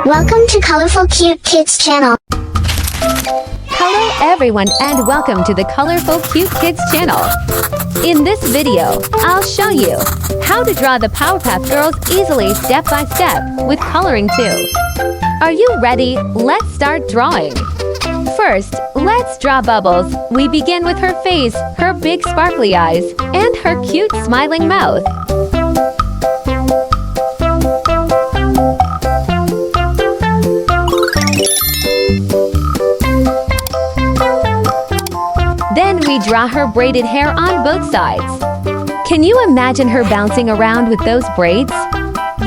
Welcome to Colorful Cute Kids channel. Hello everyone and welcome to the Colorful Cute Kids channel. In this video, I'll show you how to draw the Powerpuff Girls easily step by step with coloring too. Are you ready? Let's start drawing. First, let's draw Bubbles. We begin with her face, her big sparkly eyes, and her cute smiling mouth. Then we draw her braided hair on both sides. Can you imagine her bouncing around with those braids?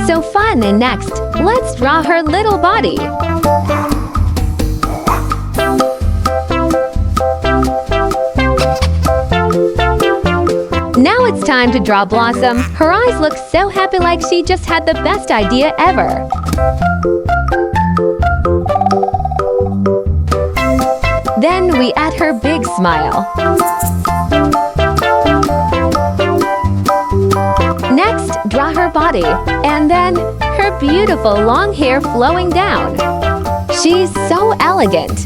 So fun! And next, let's draw her little body. Now it's time to draw Blossom. Her eyes look so happy, like she just had the best idea ever. Then we add her big smile. Next, draw her body, and then her beautiful long hair flowing down. She's so elegant.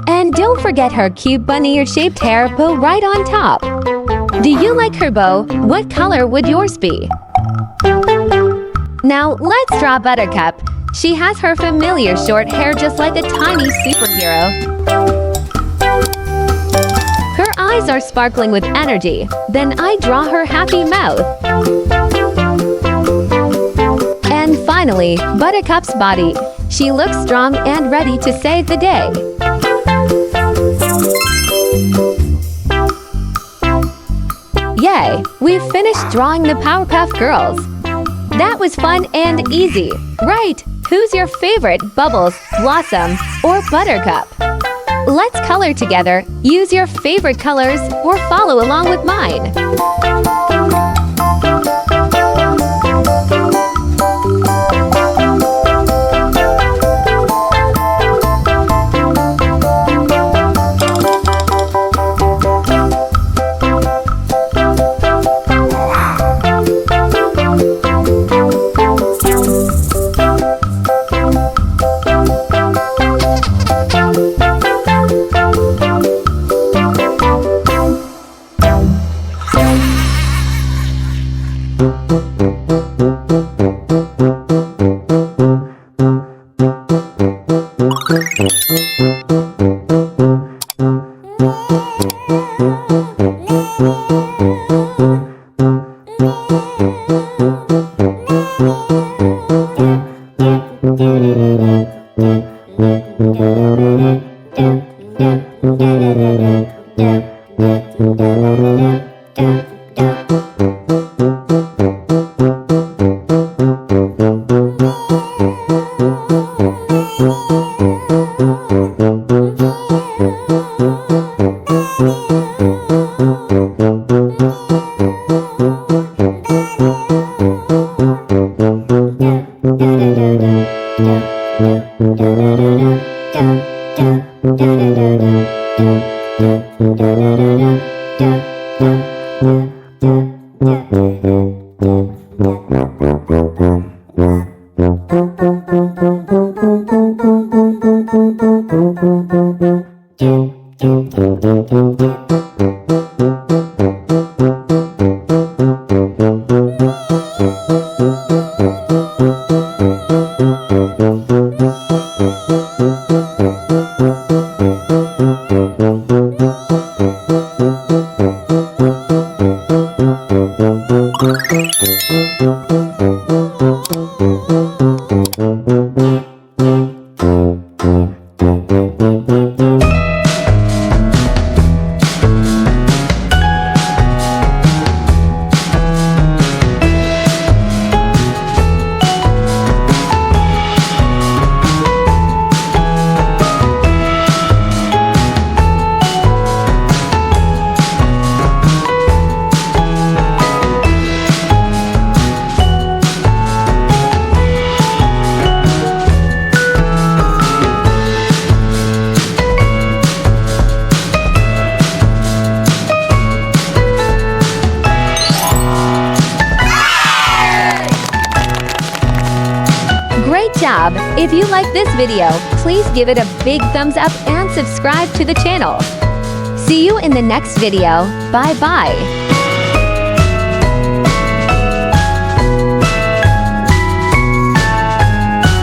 And don't forget her cute bunny-ear-shaped hair bow right on top. Do you like her bow? What color would yours be? Now let's draw Buttercup. She has her familiar short hair just like a tiny superhero. Her eyes are sparkling with energy. Then I draw her happy mouth. And finally, Buttercup's body. She looks strong and ready to save the day. Yay! We've finished drawing the Powerpuff Girls. That was fun and easy, right? Who's your favorite, Bubbles, Blossom, or Buttercup? Let's color together. Use your favorite colors or follow along with mine. Great job! If you like this video, please give it a big thumbs up and subscribe to the channel. See you in the next video. Bye-bye.